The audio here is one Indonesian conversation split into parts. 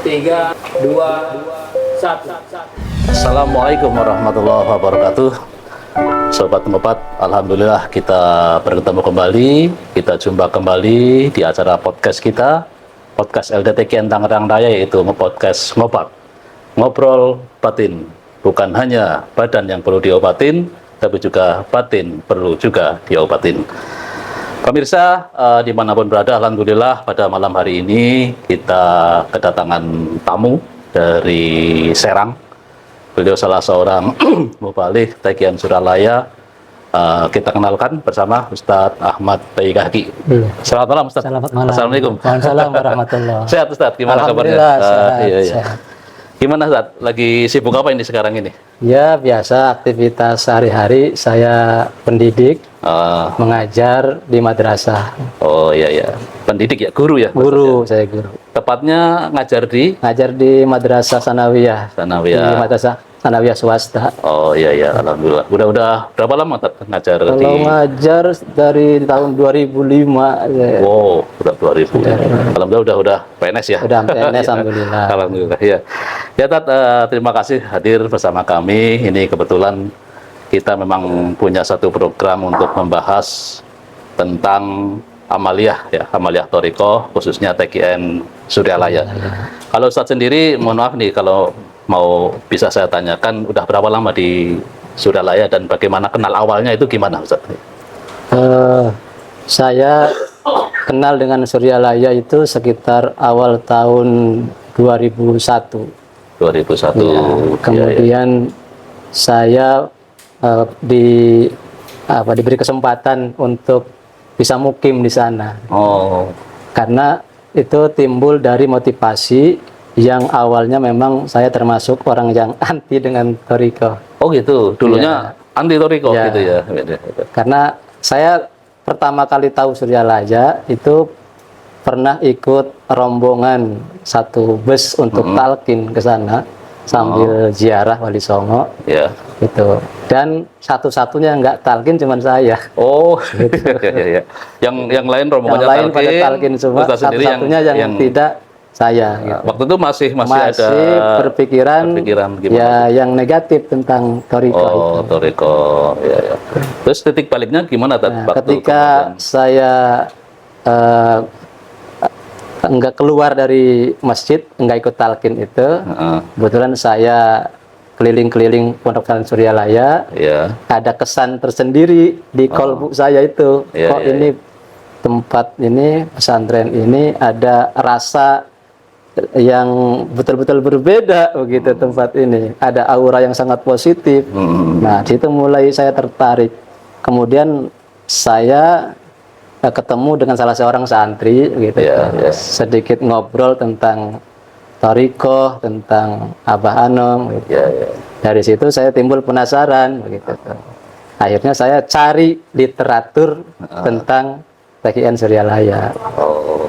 3, 2, 1. Assalamualaikum warahmatullahi wabarakatuh. Sobat Ngopat, alhamdulillah kita bertemu kembali, kita jumpa kembali di acara podcast kita, podcast LDTKN Tangerang Raya, yaitu podcast Ngopat, ngobrol batin. Bukan hanya badan yang perlu diobatin, tapi juga batin perlu juga diobatin. Pemirsa, dimanapun berada, alhamdulillah pada malam hari ini kita kedatangan tamu dari Serang. Beliau salah seorang mubalik TKN Suralaya. Kita kenalkan bersama Ustadz Ahmad Tayyikaki. Selamat malam Ustadz. Selamat malam. Assalamualaikum. Waalaikumsalam warahmatullahi. Sehat Ustadz, gimana kabarnya? Sehat, Iya. sehat. Gimana Ustadz, lagi sibuk apa ini sekarang ini? Ya biasa aktivitas sehari-hari, saya pendidik, mengajar di madrasah. Oh iya, pendidik ya, guru ya? Guru, saya guru. Tepatnya ngajar di Ngajar di madrasah sanawiyah. Sanawiyah. Di madrasah sanawiyah swasta. Oh iya, alhamdulillah. Udah berapa lama ngajar di? Kalau ngajar dari tahun 2005. Wow, udah 2000. Alhamdulillah udah PNS ya. Udah PNS, alhamdulillah. Alhamdulillah ya. Ya Tat, terima kasih hadir bersama kami. Ini kebetulan kita memang punya satu program untuk membahas tentang amaliyah ya, amaliyah Thariqah, khususnya TKN Suryalaya. Kalau Ustadz sendiri, mohon maaf nih kalau mau bisa saya tanyakan, udah berapa lama di Suryalaya dan bagaimana kenal awalnya itu gimana Ustadz? Saya kenal dengan Suryalaya itu sekitar awal tahun 2001. 2001. Ya, kemudian saya diberi kesempatan untuk bisa mukim di sana. Oh. Karena itu timbul dari motivasi yang awalnya memang saya termasuk orang yang anti dengan Thariqah. Oh gitu, dulunya anti Thariqah gitu ya. Karena saya pertama kali tahu Suryalaya itu pernah ikut rombongan satu bus untuk talqin ke sana sambil ziarah Wali Songo. Ya. Gitu. Dan satu-satunya nggak talqin cuman saya. Oh, iya. Yang lain rombongannya yang lain pada talqin semua, Ustaz sendiri satu-satunya yang tidak saya. Gitu. Waktu itu masih ada berpikiran gimana? Ya yang negatif tentang Thariqah. Oh, Thariqah. Ya. Terus titik baliknya gimana ketika saya enggak keluar dari masjid, enggak ikut talqin itu, kebetulan saya keliling-keliling Pondok Pesantren Suryalaya, ada kesan tersendiri di kolbu saya itu, ini tempat ini, pesantren ini ada rasa yang betul-betul berbeda begitu tempat ini, ada aura yang sangat positif. Nah, di situ mulai saya tertarik. Kemudian saya ketemu dengan salah seorang santri gitu, sedikit ngobrol tentang Thariqah, tentang Abah Anom gitu. Dari situ saya timbul penasaran begitu. Akhirnya saya cari literatur tentang TKN Suryalaya.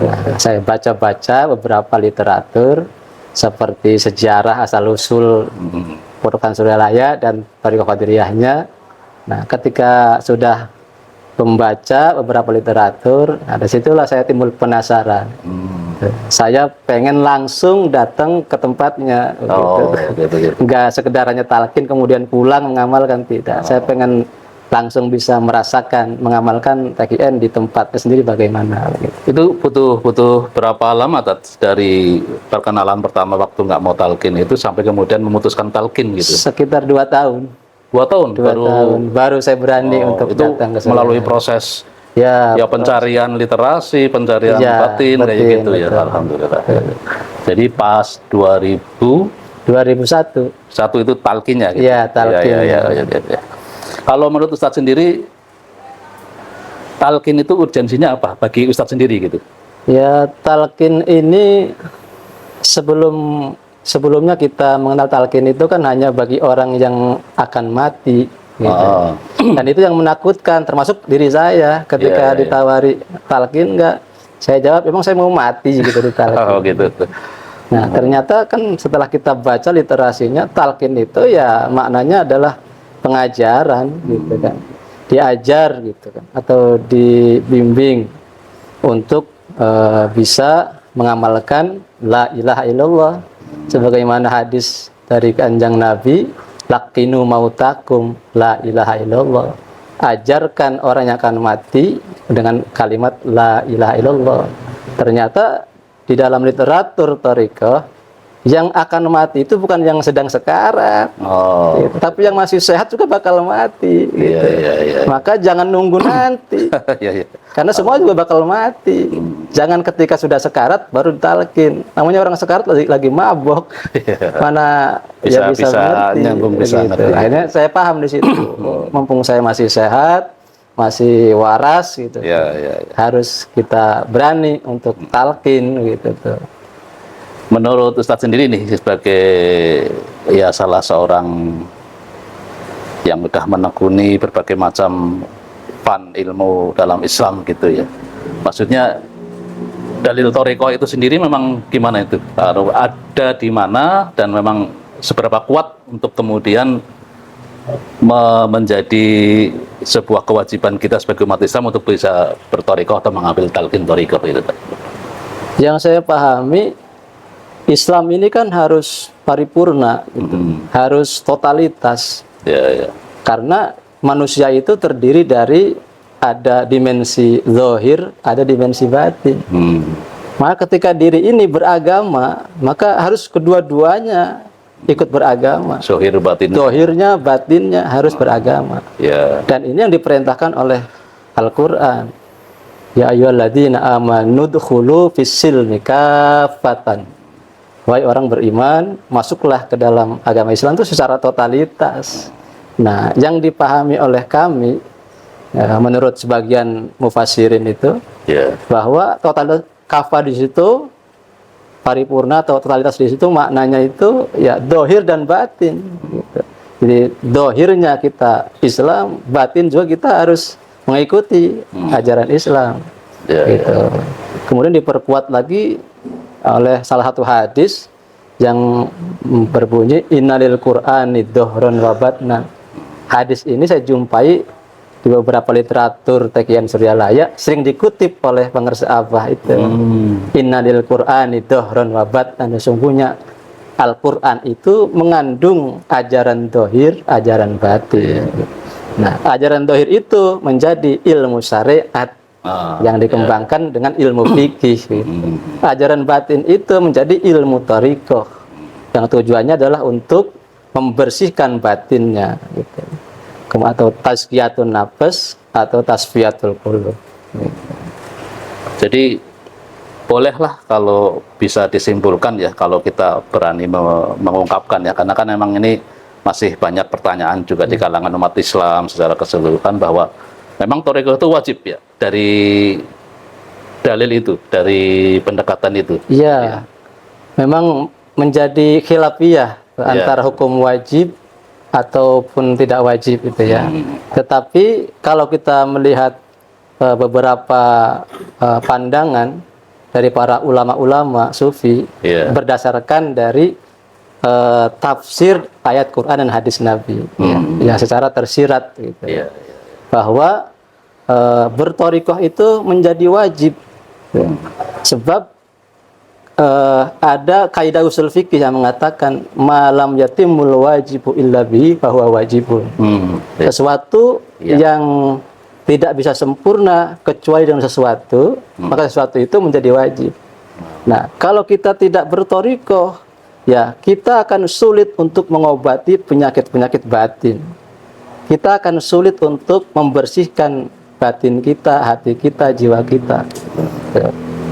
Nah, saya baca-baca beberapa literatur seperti sejarah asal-usul Pondok Pesantren Suryalaya dan Thariqah Qadiriyahnya. Nah, ketika sudah membaca beberapa literatur, nah disitulah saya timbul penasaran. Saya pengen langsung datang ke tempatnya, gitu. Nggak sekedar hanya talqin kemudian pulang mengamalkan, tidak. Saya pengen langsung bisa merasakan mengamalkan TKN di tempatnya sendiri bagaimana. Gitu. Itu butuh berapa lama dari perkenalan pertama waktu nggak mau talqin itu sampai kemudian memutuskan talqin gitu? Sekitar 2 tahun. 2 tahun baru saya berani untuk datang ke sana. Melalui proses ya pencarian literasi, pencarian batin kayak gitu ya. Alhamdulillah. Jadi pas 2001 itu talqinnya gitu. Iya, talqin. Ya. Kalau menurut Ustadz sendiri, talqin itu urgensinya apa bagi Ustadz sendiri gitu? Ya, talqin ini sebelumnya kita mengenal talqin itu kan hanya bagi orang yang akan mati gitu. Dan itu yang menakutkan, termasuk diri saya ketika ditawari talqin enggak, saya jawab emang saya mau mati gitu di talqin. Oh gitu. Nah, ternyata kan setelah kita baca literasinya, talqin itu ya maknanya adalah pengajaran gitu kan. Diajar gitu kan, atau dibimbing untuk bisa mengamalkan la ilaha illallah. Sebagaimana hadis dari Kanjeng Nabi, laqinu mautakum la ilaha illallah. Ajarkan orang yang akan mati dengan kalimat la ilaha illallah. Ternyata di dalam literatur thariqah, yang akan mati itu bukan yang sedang sekarat, gitu. Tapi yang masih sehat juga bakal mati. Gitu. Maka jangan nunggu nanti, karena semua juga bakal mati. Jangan ketika sudah sekarat baru ditalkin. Namanya orang sekarat lagi mabok, mana bisa ngerti, nyambung, bisa gitu. ngerti. Akhirnya saya paham di situ. Mumpung saya masih sehat, masih waras, gitu. Harus kita berani untuk talkin, gitu tuh. Menurut Ustadz sendiri nih, sebagai ya salah seorang yang sudah menekuni berbagai macam fan ilmu dalam Islam gitu ya, maksudnya dalil thariqah itu sendiri memang gimana itu? Ada di mana dan memang seberapa kuat untuk kemudian menjadi sebuah kewajiban kita sebagai umat Islam untuk bisa berthariqah atau mengambil talqin thariqah itu? Yang saya pahami, Islam ini kan harus paripurna, gitu. Harus totalitas. Karena manusia itu terdiri dari ada dimensi zahir, ada dimensi batin. Maka ketika diri ini beragama, maka harus kedua-duanya ikut beragama. Zahir batin. Zahirnya, batinnya harus beragama. Dan ini yang diperintahkan oleh Al-Quran. Ya ayyuhalladzina amanu dkhulu fis-silmi kaffatan. Wahai orang beriman, masuklah ke dalam agama Islam itu secara totalitas. Nah, yang dipahami oleh kami, ya, menurut sebagian mufassirin itu, bahwa totalitas kafah di situ, paripurna atau totalitas di situ maknanya itu ya dohir dan batin. Gitu. Jadi dohirnya kita Islam, batin juga kita harus mengikuti ajaran Islam. Gitu. Kemudian diperkuat lagi oleh salah satu hadis yang berbunyi innalil qur'ani dhuhran wa batnan. Hadis ini saya jumpai di beberapa literatur Taqiyyan Suryalaya, sering dikutip oleh pengarang Abah itu. Innalil qur'ani dhuhran wa batnan. Sesungguhnya Al-Qur'an itu mengandung ajaran dohir, ajaran batin. Nah, ajaran dohir itu menjadi ilmu syariat yang dikembangkan dengan ilmu fikih. Ajaran batin itu menjadi ilmu thariqah yang tujuannya adalah untuk membersihkan batinnya, gitu. Atau tazkiyatun nafs atau tasfiyatul qulub. Jadi bolehlah kalau bisa disimpulkan ya, kalau kita berani mengungkapkan ya, karena kan memang ini masih banyak pertanyaan juga di kalangan umat Islam secara keseluruhan bahwa memang thariqah itu wajib ya, dari dalil itu, dari pendekatan itu. Iya, memang menjadi khilafiyah antara hukum wajib ataupun tidak wajib itu ya. Tetapi kalau kita melihat beberapa pandangan dari para ulama-ulama sufi berdasarkan dari tafsir ayat Quran dan hadis Nabi, ya secara tersirat gitu. Bahwa berthariqah itu menjadi wajib, sebab ada kaidah usul fikih yang mengatakan malam yatimul wajibu illa bihi fahuwa wajibun. Sesuatu yang tidak bisa sempurna kecuali dengan sesuatu, maka sesuatu itu menjadi wajib. Nah, kalau kita tidak berthariqah, ya kita akan sulit untuk mengobati penyakit-penyakit batin. Kita akan sulit untuk membersihkan batin kita, hati kita, jiwa kita.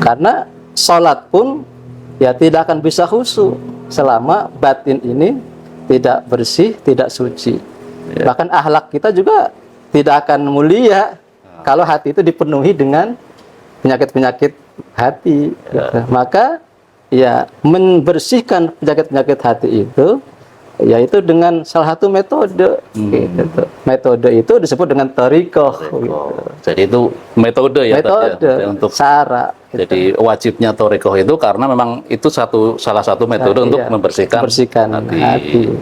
Karena sholat pun ya tidak akan bisa khusyuk selama batin ini tidak bersih, tidak suci. Bahkan akhlak kita juga tidak akan mulia kalau hati itu dipenuhi dengan penyakit-penyakit hati. Maka ya membersihkan penyakit-penyakit hati itu yaitu dengan salah satu metode. Gitu. Metode itu disebut dengan thariqah. Gitu. Jadi itu metode ya, metode ya untuk cara. Gitu. Jadi wajibnya thariqah itu karena memang itu salah satu metode untuk membersihkan hati.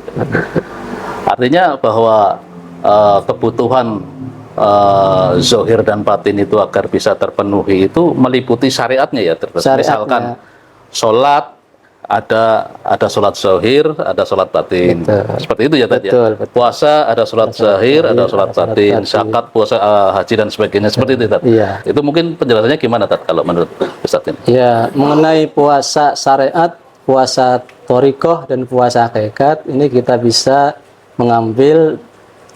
Artinya bahwa kebutuhan zahir dan batin itu agar bisa terpenuhi itu meliputi syariatnya ya. Misalkan sholat, ada sholat zahir, ada sholat batin. Betul. Seperti itu ya tadi. Betul, Ya. betul. Puasa ada sholat zahir, ada sholat batin, zakat, puasa, haji dan sebagainya. Seperti itu tadi. Iya. Itu mungkin penjelasannya gimana tadi kalau menurut Ustaz ini? Ya, mengenai puasa syariat, puasa thorikoh dan puasa hakikat ini kita bisa mengambil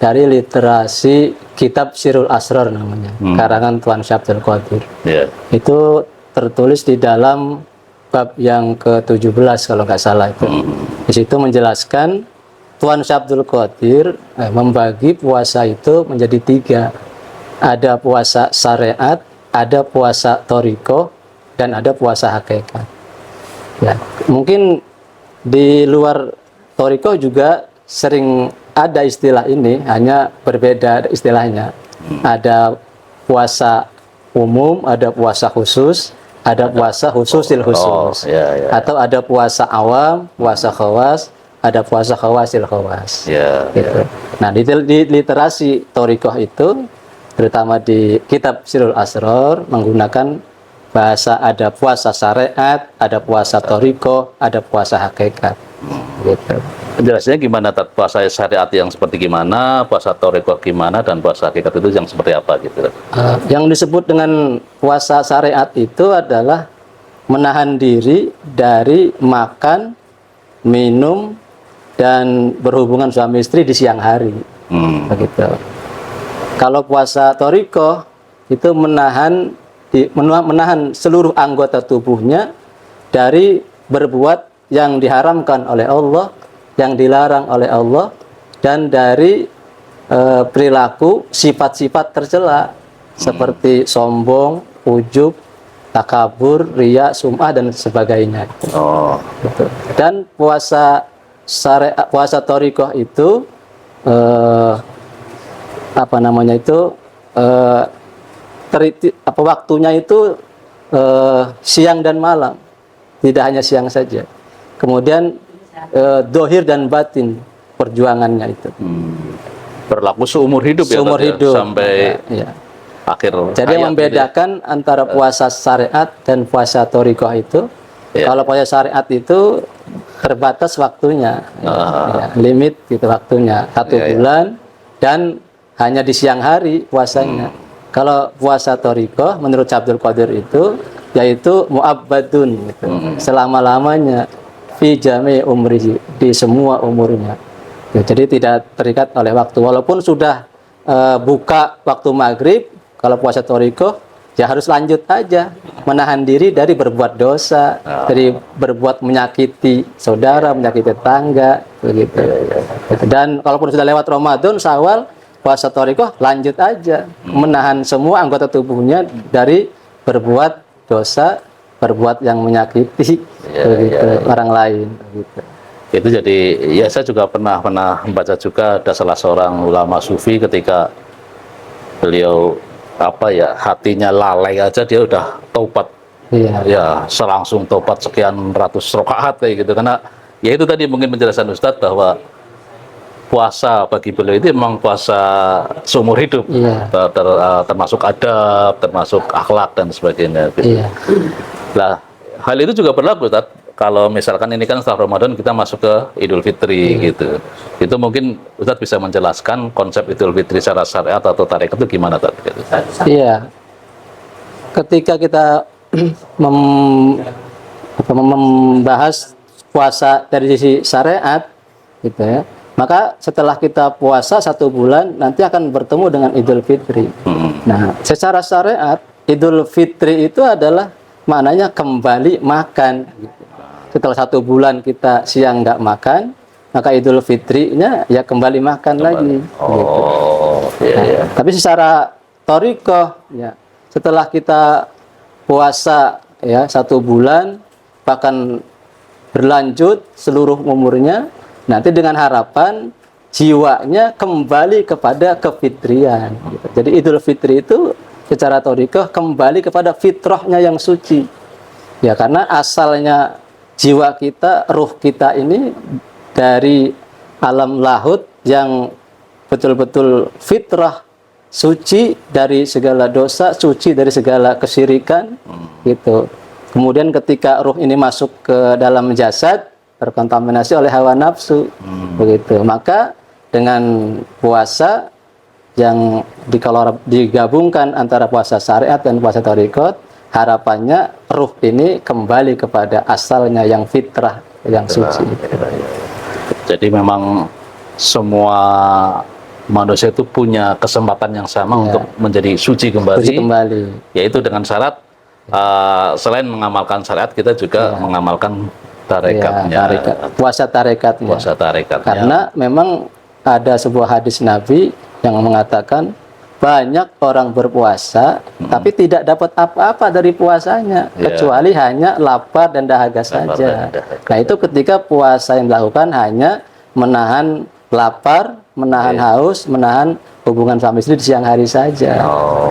dari literasi kitab Sirul Asrar namanya, karangan Tuan Syekh Abdul Qadir. Ya. Itu tertulis di dalam bab yang ke-17 kalau nggak salah itu. Di situ menjelaskan Tuan Syekh Abdul Qadir membagi puasa itu menjadi 3. Ada puasa syariat, ada puasa thorikoh, dan ada puasa hakikat. Ya, mungkin di luar thorikoh juga sering ada istilah ini, hanya berbeda istilahnya. Ada puasa umum, ada puasa khusus, ada puasa khususil khusus, atau ada puasa awam, puasa khawas, ada puasa khawasil khawas. Gitu. Nah, di literasi thorikoh itu, terutama di kitab Sirul Asrar, menggunakan bahasa ada puasa syariat, ada puasa thorikoh, ada puasa hakikat. Gitu. Penjelasannya gimana? Puasa syariat yang seperti gimana, puasa thorikoh gimana, dan puasa hakikat itu yang seperti apa gitu? Yang disebut dengan puasa syariat itu adalah menahan diri dari makan, minum, dan berhubungan suami istri di siang hari. Begitu. Kalau puasa thorikoh itu menahan seluruh anggota tubuhnya dari berbuat yang diharamkan oleh Allah, yang dilarang oleh Allah, dan dari perilaku sifat-sifat tercela seperti sombong, ujub, takabur, riya, sum'ah, dan sebagainya. Gitu. Dan puasa syariat, puasa thorikoh itu waktunya itu siang dan malam, tidak hanya siang saja. Kemudian dohir dan batin perjuangannya itu berlaku seumur hidup seumur ya, hidup sampai akhir. Jadi yang membedakan antara puasa syariat dan puasa thorikoh itu, kalau puasa syariat itu terbatas waktunya, limit gitu waktunya 1 bulan dan hanya di siang hari puasanya. Kalau puasa thorikoh menurut Abdul Qadir itu yaitu mu'abbadun gitu, selama-lamanya fi jami umrihi, di semua umurnya. Ya, jadi tidak terikat oleh waktu. Walaupun sudah buka waktu maghrib, kalau puasa thorikoh ya harus lanjut aja, menahan diri dari berbuat dosa, dari berbuat menyakiti saudara, menyakiti tetangga, begitu. Dan kalaupun sudah lewat Ramadan, Syawal, puasa thorikoh lanjut aja, menahan semua anggota tubuhnya dari berbuat dosa, berbuat yang menyakiti orang lain. Gitu. Itu jadi ya saya juga pernah membaca juga ada salah seorang ulama sufi ketika beliau hatinya lalai aja dia udah taubat. Ya selangsung taubat sekian ratus rakaat kayak gitu, karena ya itu tadi mungkin penjelasan Ustadz bahwa puasa bagi beliau itu memang puasa seumur hidup, termasuk adab, termasuk akhlak dan sebagainya gitu. Nah, hal itu juga berlaku Ustadz kalau misalkan ini kan setelah Ramadan kita masuk ke Idul Fitri gitu. Itu mungkin Ustadz bisa menjelaskan konsep Idul Fitri secara syariat atau tarekat itu gimana Ustadz? Gitu. Iya. Ketika kita membahas puasa dari sisi syariat gitu ya, maka setelah kita puasa 1 bulan nanti akan bertemu dengan Idul Fitri. Nah, secara syariat Idul Fitri itu adalah maknanya kembali makan. Setelah 1 bulan kita siang nggak makan, maka Idul Fitrinya ya kembali makan lagi. Tapi secara thorikoh ya, setelah kita puasa ya 1 bulan bahkan berlanjut seluruh umurnya, nanti dengan harapan jiwanya kembali kepada kefitrian. Jadi Idul Fitri itu secara thorikoh kembali kepada fitrahnya yang suci. Ya karena asalnya jiwa kita, ruh kita ini dari alam lahut yang betul-betul fitrah, suci dari segala dosa, suci dari segala kesyirikan, gitu. Kemudian ketika ruh ini masuk ke dalam jasad, terkontaminasi oleh hawa nafsu, begitu. Maka dengan puasa yang digabungkan antara puasa syariat dan puasa thariqat, harapannya ruh ini kembali kepada asalnya yang fitrah, yang suci. Jadi memang semua manusia itu punya kesempatan yang sama untuk menjadi suci kembali, yaitu dengan syarat selain mengamalkan syariat, kita juga mengamalkan tarekatnya, puasa tarekatnya. Karena memang ada sebuah hadis Nabi yang mengatakan banyak orang berpuasa tapi tidak dapat apa-apa dari puasanya kecuali hanya lapar dan dahaga saja. Nah itu ketika puasa yang dilakukan hanya menahan lapar, menahan haus, menahan hubungan suami istri di siang hari saja,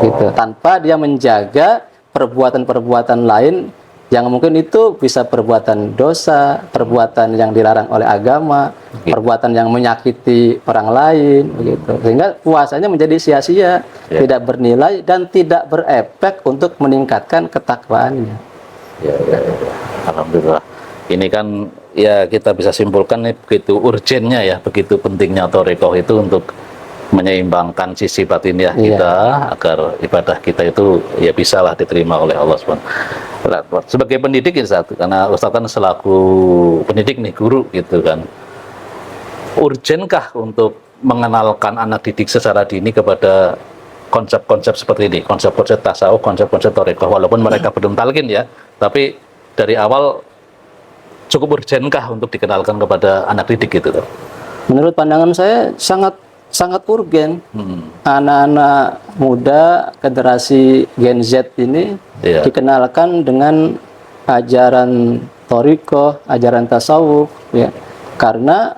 gitu, tanpa dia menjaga perbuatan-perbuatan lain yang mungkin itu bisa perbuatan dosa, perbuatan yang dilarang oleh agama, perbuatan yang menyakiti orang lain, begitu. Sehingga puasanya menjadi sia-sia, tidak bernilai dan tidak berefek untuk meningkatkan ketakwaannya. Alhamdulillah. Ini kan ya kita bisa simpulkan nih, begitu urgennya ya, begitu pentingnya thariqah itu untuk menyeimbangkan sisi batiniah kita agar ibadah kita itu ya bisalah diterima oleh Allah SWT. Sebagai pendidik ya satu, karena Ustaz kan selaku pendidik nih, guru gitu kan, urgenkah untuk mengenalkan anak didik secara dini kepada konsep-konsep seperti ini, konsep-konsep tasawuf, konsep-konsep thariqah, walaupun mereka belum talqin ya, tapi dari awal cukup urgenkah untuk dikenalkan kepada anak didik gitu? Menurut pandangan saya sangat urgen. Anak-anak muda generasi Gen Z ini dikenalkan dengan ajaran thariqah, ajaran tasawuf, ya, karena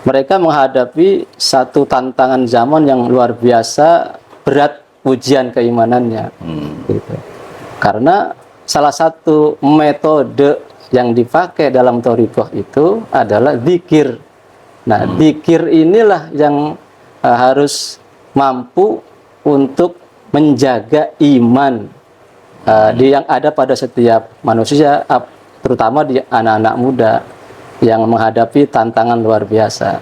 mereka menghadapi satu tantangan zaman yang luar biasa berat ujian keimanannya, gitu. Karena salah satu metode yang dipakai dalam thariqah itu adalah zikir. Nah, zikir inilah yang harus mampu untuk menjaga iman yang ada pada setiap manusia, terutama di anak-anak muda yang menghadapi tantangan luar biasa.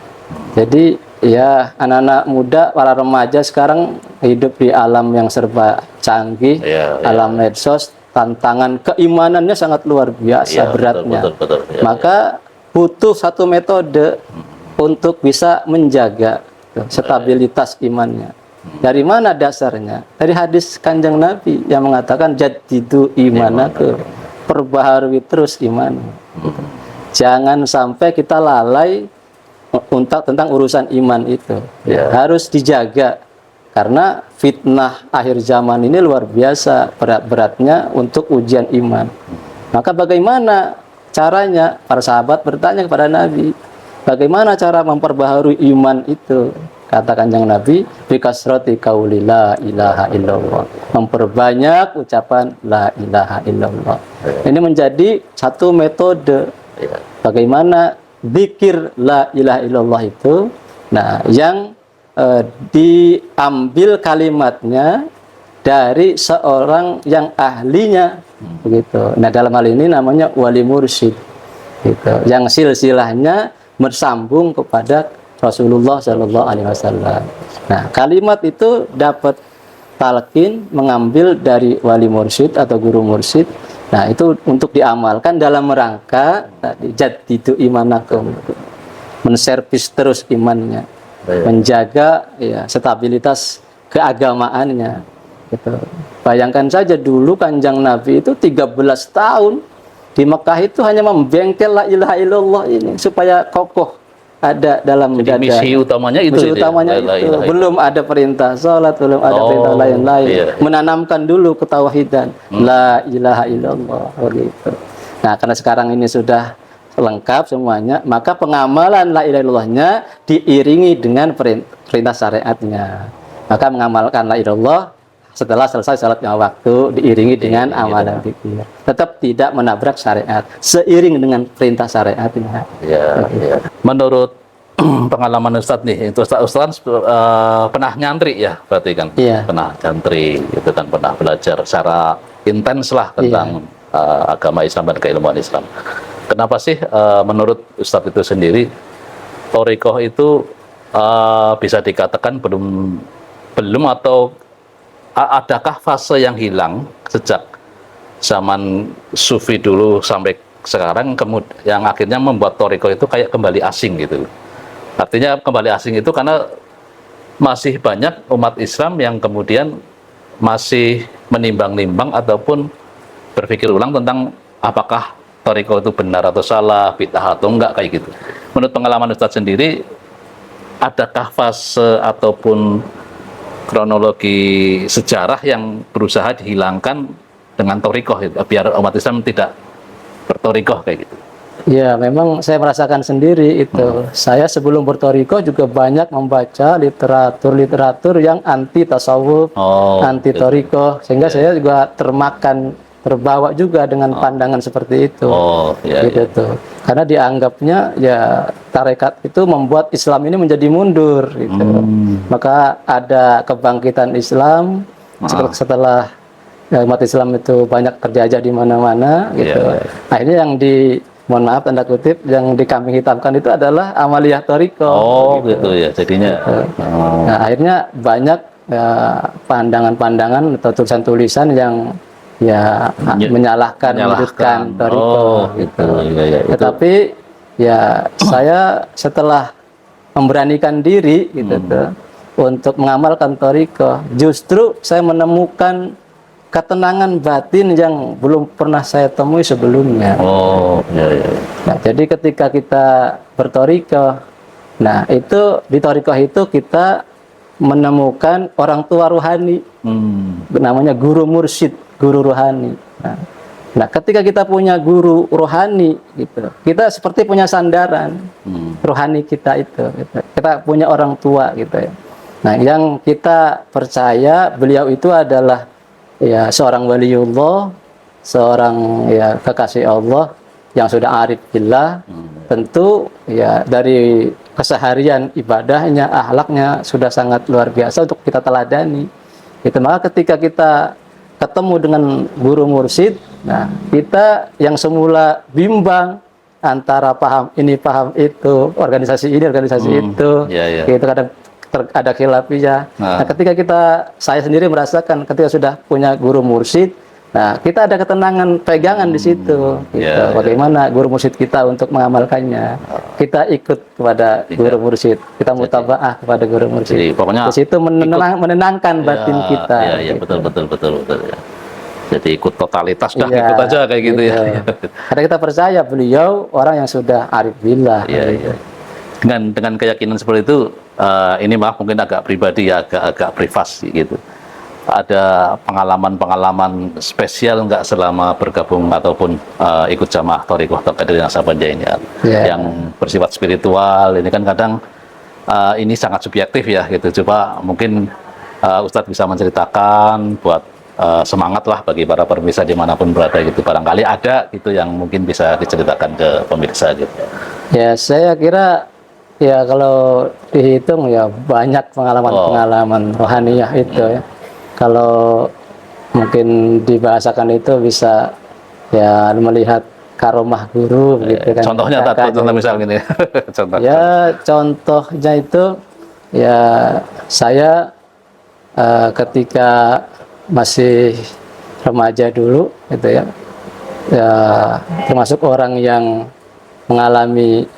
Jadi ya anak-anak muda, para remaja sekarang hidup di alam yang serba canggih, alam medsos, tantangan keimanannya sangat luar biasa beratnya. Betul, Maka butuh satu metode untuk bisa menjaga stabilitas imannya. Dari mana dasarnya? Dari hadis Kanjeng Nabi yang mengatakan jaddidu imanakum, perbaharui terus iman. Jangan sampai kita lalai tentang urusan iman itu. Harus dijaga karena fitnah akhir zaman ini luar biasa berat-beratnya untuk ujian iman. Maka bagaimana caranya? Para sahabat bertanya kepada Nabi, bagaimana cara memperbaharui iman itu? Kata Kanjeng Nabi, bikasrati qauli la ilaha illallah. Memperbanyak ucapan la ilaha illallah. Ini menjadi satu metode bagaimana zikir la ilaha illallah itu. Nah, yang diambil kalimatnya dari seorang yang ahlinya, begitu. Nah, dalam hal ini namanya wali mursyid, gitu. Yang silsilahnya bersambung kepada Rasulullah Shallallahu Alaihi Wasallam. Nah, kalimat itu dapat talqin mengambil dari wali mursyid atau guru mursyid. Nah, itu untuk diamalkan dalam rangka jaddidu imanakum, menservis terus imannya, menjaga stabilitas keagamaannya. Gitu. Bayangkan saja dulu Kanjeng Nabi itu 13 tahun di Mekah itu hanya membengkel la ilaha illallah ini supaya kokoh ada dalam dada. Misi utamanya itu. Misi utamanya itu. Belum ada perintah salat, belum ada perintah lain-lain. Menanamkan dulu ketauhidan la ilaha illallah, begitu. Nah, karena sekarang ini sudah lengkap semuanya, maka pengamalan la ilaha illallahnya diiringi dengan perintah syariatnya. Maka mengamalkan la ilaha illallah setelah selesai salat lima waktu diiringi dengan amalan zikir. Tetap tidak menabrak syariat, seiring dengan perintah syariatnya. Menurut pengalaman Ustadz nih, itu Ustadz pernah nyantri ya, berarti kan? Pernah nyantri, itu kan pernah belajar secara intens lah tentang agama Islam dan keilmuan Islam. Kenapa sih menurut Ustadz itu sendiri thariqah itu bisa dikatakan belum atau adakah fase yang hilang sejak zaman sufi dulu sampai sekarang yang akhirnya membuat thariqah itu kayak kembali asing gitu. Artinya kembali asing itu karena masih banyak umat Islam yang kemudian masih menimbang-nimbang ataupun berpikir ulang tentang apakah thariqah itu benar atau salah, bid'ah atau enggak kayak gitu. Menurut pengalaman Ustadz sendiri, adakah fase ataupun kronologi sejarah yang berusaha dihilangkan dengan thariqah gitu, biar umat Islam tidak berthariqah kayak gitu? Ya, memang saya merasakan sendiri itu. Saya sebelum berthariqah juga banyak membaca literatur yang anti tasawuf, anti thariqah, sehingga saya juga terbawa juga dengan pandangan seperti itu. Gitu tuh. Karena dianggapnya ya tarekat itu membuat Islam ini menjadi mundur gitu. Maka ada kebangkitan Islam setelah umat Islam itu banyak terjajah di mana-mana gitu. Akhirnya yang mohon maaf tanda kutip yang dikambing hitamkan itu adalah amaliyah thariqah. Gitu ya jadinya. Nah, akhirnya banyak pandangan-pandangan atau tulisan-tulisan yang menyalahkan thariqah gitu. Tetapi ya saya setelah memberanikan diri gitu tuh untuk mengamalkan thariqah, justru saya menemukan ketenangan batin yang belum pernah saya temui sebelumnya. Nah, jadi ketika kita berthariqah, nah itu di thariqah itu kita menemukan orang tua rohani, namanya guru mursyid, guru rohani. Nah, ketika kita punya guru rohani, gitu, kita seperti punya sandaran rohani kita itu. Gitu. Kita punya orang tua, gitu ya. Nah, yang kita percaya beliau itu adalah ya seorang waliullah, seorang ya kekasih Allah yang sudah arif billah. Tentu ya dari keseharian ibadahnya, akhlaknya sudah sangat luar biasa untuk kita teladani. Itu maka ketika kita ketemu dengan guru mursyid, nah kita yang semula bimbang antara paham ini paham itu, organisasi ini organisasi itu, itu kadang ada khilafiyah. Nah, ketika saya sendiri merasakan ketika sudah punya guru mursyid, nah kita ada ketenangan pegangan di situ. Gitu. Bagaimana guru mursyid kita untuk mengamalkannya? Kita ikut kepada guru mursyid, kita mutabaah kepada guru mursyid. Jadi, pokoknya di situ menenangkan batin kita. Iya, gitu. betul ya. Jadi ikut totalitas dah, ikut aja kayak gitu ya. Karena kita percaya beliau orang yang sudah arif billah. Dengan keyakinan seperti itu, ini maaf mungkin agak pribadi ya, agak privasi gitu. Ada pengalaman spesial nggak selama bergabung ataupun ikut jamaah thariqah Qadiriyah Naksabandiyah ini yang bersifat spiritual? Ini kan kadang ini sangat subjektif ya gitu. Coba mungkin Ustadz bisa menceritakan buat semangat lah bagi para pemirsa dimanapun berada gitu. Barangkali ada gitu yang mungkin bisa diceritakan ke pemirsa gitu. Ya, saya kira ya kalau dihitung ya banyak pengalaman rohaniyah itu ya. Kalau mungkin dibahasakan itu bisa ya melihat karomah guru gitu kan. Contohnya contoh misal gini. Contohnya itu ya saya ketika masih remaja dulu gitu ya. Ya termasuk orang yang mengalami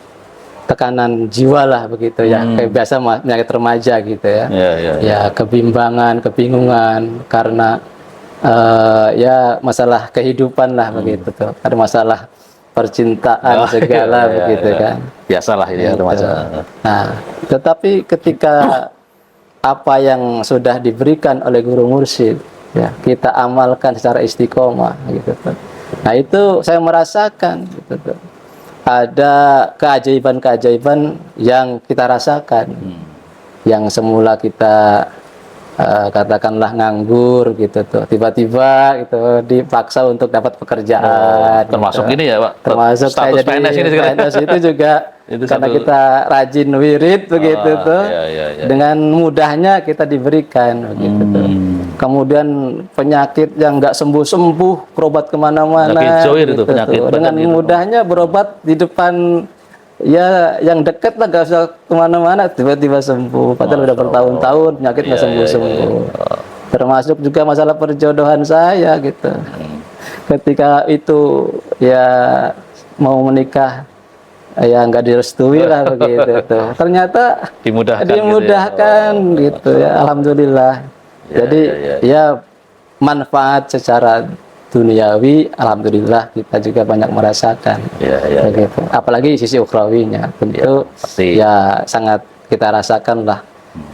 tekanan jiwa lah begitu ya, kayak biasa penyakit remaja gitu ya. Ya kebimbangan, kebingungan karena ya masalah kehidupan lah begitu tuh. Ada masalah percintaan segala begitu kan. Biasalah ini gitu. Remaja. Nah, tetapi ketika apa yang sudah diberikan oleh guru mursyid ya, kita amalkan secara istiqomah gitu tuh. Nah, itu saya merasakan gitu tuh. Ada keajaiban-keajaiban yang kita rasakan, yang semula kita katakanlah nganggur gitu tuh, tiba-tiba itu dipaksa untuk dapat pekerjaan. Termasuk gitu. Ini ya Pak, termasuk status PNS ini PNS itu juga itu karena kita rajin wirid begitu tuh, dengan mudahnya kita diberikan begitu tuh. kemudian penyakit yang nggak sembuh-sembuh, berobat kemana-mana. Penyakit zohir itu, gitu penyakit tuh. Dengan badan itu. mudahnya berobat di depan ya yang dekat lah, nggak usah kemana-mana, tiba-tiba sembuh. Padahal udah bertahun-tahun penyakit nggak sembuh-sembuh. Termasuk juga masalah perjodohan saya gitu. Ketika itu ya mau menikah, ya nggak direstui lah begitu tuh. Ternyata dimudahkan gitu ya, alhamdulillah. Jadi ya manfaat secara duniawi, alhamdulillah kita juga banyak merasakan. Begitu. Apalagi sisi ukhrawinya, tentu ya sangat kita rasakan lah,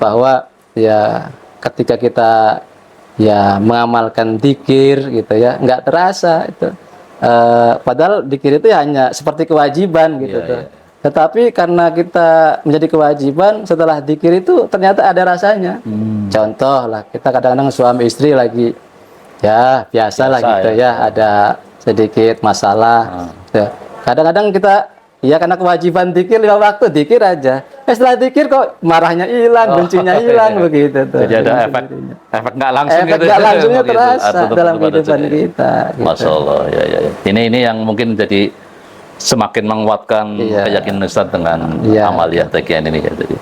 bahwa ya ketika kita ya mengamalkan dzikir gitu ya, nggak terasa itu. Padahal dzikir itu hanya seperti kewajiban gitu tuh. Tetapi karena kita menjadi kewajiban, setelah dzikir itu ternyata ada rasanya. Contoh lah, kita kadang-kadang suami istri lagi ya biasa lah gitu ya, ada sedikit masalah. Kadang-kadang kita ya karena kewajiban dzikir 5 waktu dzikir aja. Setelah dzikir kok marahnya hilang, bencinya hilang begitu tuh. Jadi ada efek nggak langsung efek gitu. nggak langsungnya Gitu. terasa dalam kehidupan kita. Gitu. Masya Allah, ya. Ini yang mungkin jadi semakin menguatkan keyakinan Ustaz dengan amaliyah taqiyan ini ya. Jadi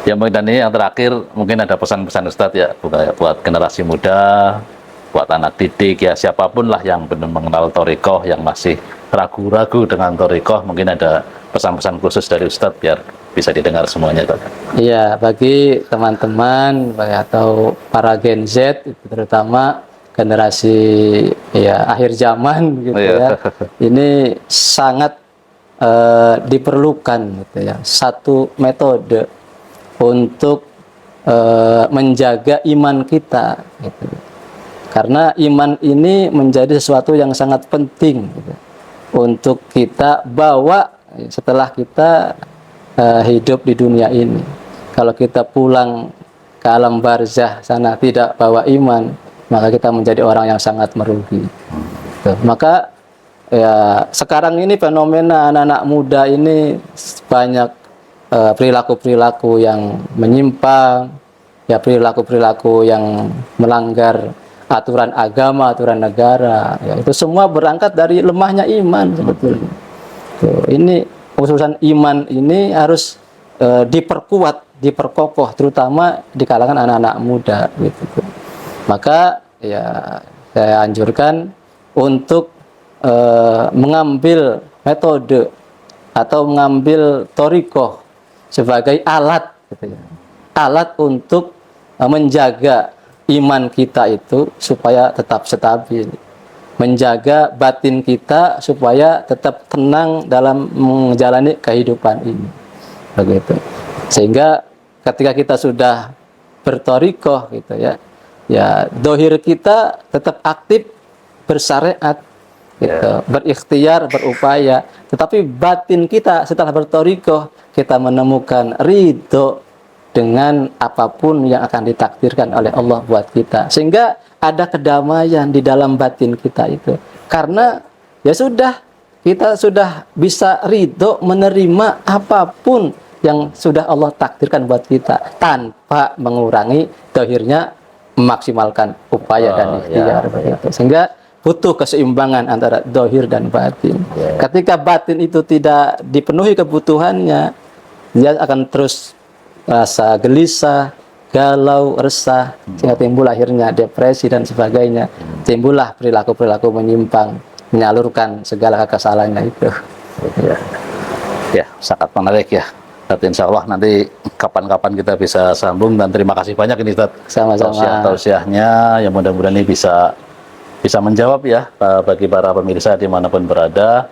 ya, dan ini yang terakhir mungkin ada pesan-pesan Ustaz ya buat generasi muda, buat anak didik ya, siapapun lah yang belum mengenal thariqah, yang masih ragu-ragu dengan thariqah, mungkin ada pesan-pesan khusus dari Ustadz biar bisa didengar semuanya. Iya, bagi teman-teman atau para Gen Z, terutama generasi ya akhir zaman gitu ya, ini sangat diperlukan gitu ya, satu metode untuk menjaga iman kita gitu. Karena iman ini menjadi sesuatu yang sangat penting gitu, untuk kita bawa setelah kita hidup di dunia ini. Kalau kita pulang ke alam barzah sana tidak bawa iman, maka kita menjadi orang yang sangat merugi. Tuh. Maka ya sekarang ini fenomena anak-anak muda ini banyak perilaku-perilaku yang menyimpang, ya perilaku-perilaku yang melanggar aturan agama, aturan negara. Ya, itu semua berangkat dari lemahnya iman sebetulnya. Tuh, ini khususan iman ini harus diperkuat, diperkokoh, terutama di kalangan anak-anak muda gitu. Maka ya saya anjurkan untuk mengambil metode atau mengambil thariqah sebagai alat gitu ya. Alat untuk menjaga iman kita itu supaya tetap stabil, menjaga batin kita supaya tetap tenang dalam menjalani kehidupan ini, begitu. Sehingga ketika kita sudah berthariqah gitu ya, ya dohir kita tetap aktif bersyariat, gitu, berikhtiar, berupaya. Tetapi batin kita setelah berthariqah, kita menemukan ridho dengan apapun yang akan ditakdirkan oleh Allah buat kita, sehingga ada kedamaian di dalam batin kita itu. Karena ya sudah, kita sudah bisa ridho menerima apapun yang sudah Allah takdirkan buat kita, tanpa mengurangi dohirnya, memaksimalkan upaya dan ikhtiar. Sehingga butuh keseimbangan antara dohir dan batin. Ketika batin itu tidak dipenuhi kebutuhannya, dia akan terus rasa gelisah, galau, resah, sehingga timbul akhirnya depresi dan sebagainya. Timbullah perilaku-perilaku menyimpang, menyalurkan segala kesalahannya itu. Ya, sangat menarik ya. Dan insya Allah nanti kapan-kapan kita bisa sambung, dan terima kasih banyak ini Ustaz. Sama-sama. Tausiahnya yang mudah-mudahan ini bisa menjawab ya bagi para pemirsa dimanapun berada,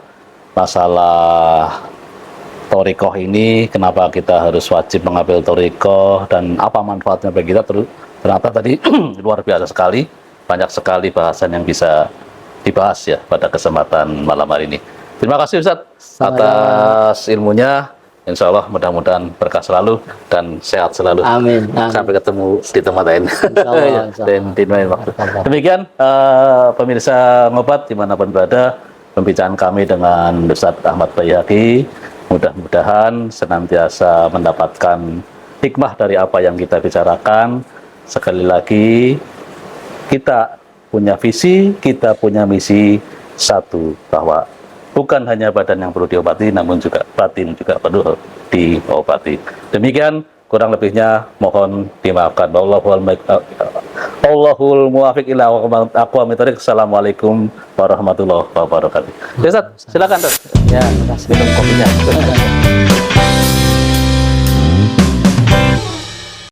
masalah thariqah ini, kenapa kita harus wajib mengambil thariqah dan apa manfaatnya bagi kita. Ternyata tadi luar biasa sekali, banyak sekali bahasan yang bisa dibahas ya pada kesempatan malam hari ini. Terima kasih Ustaz atas ilmunya. Insya Allah mudah-mudahan berkah selalu dan sehat selalu. Amin. Sampai ketemu di tempat lain. Dan di lain waktu. Demikian pemirsa Ngobat dimanapun berada, pembicaraan kami dengan Ustaz Ahmad Baihaqi. Mudah-mudahan senantiasa mendapatkan hikmah dari apa yang kita bicarakan. Sekali lagi, kita punya visi, kita punya misi satu, bahwa bukan hanya badan yang perlu diobati, namun juga batin juga perlu diobati. Demikian kurang lebihnya mohon dimaafkan. Allahul muwafiq ila aqwamit thoriq. Assalamualaikum warahmatullahi wabarakatuh. Ya, Ustaz, silakan, Ustaz. Ya, terima kasih. Minum kopinya.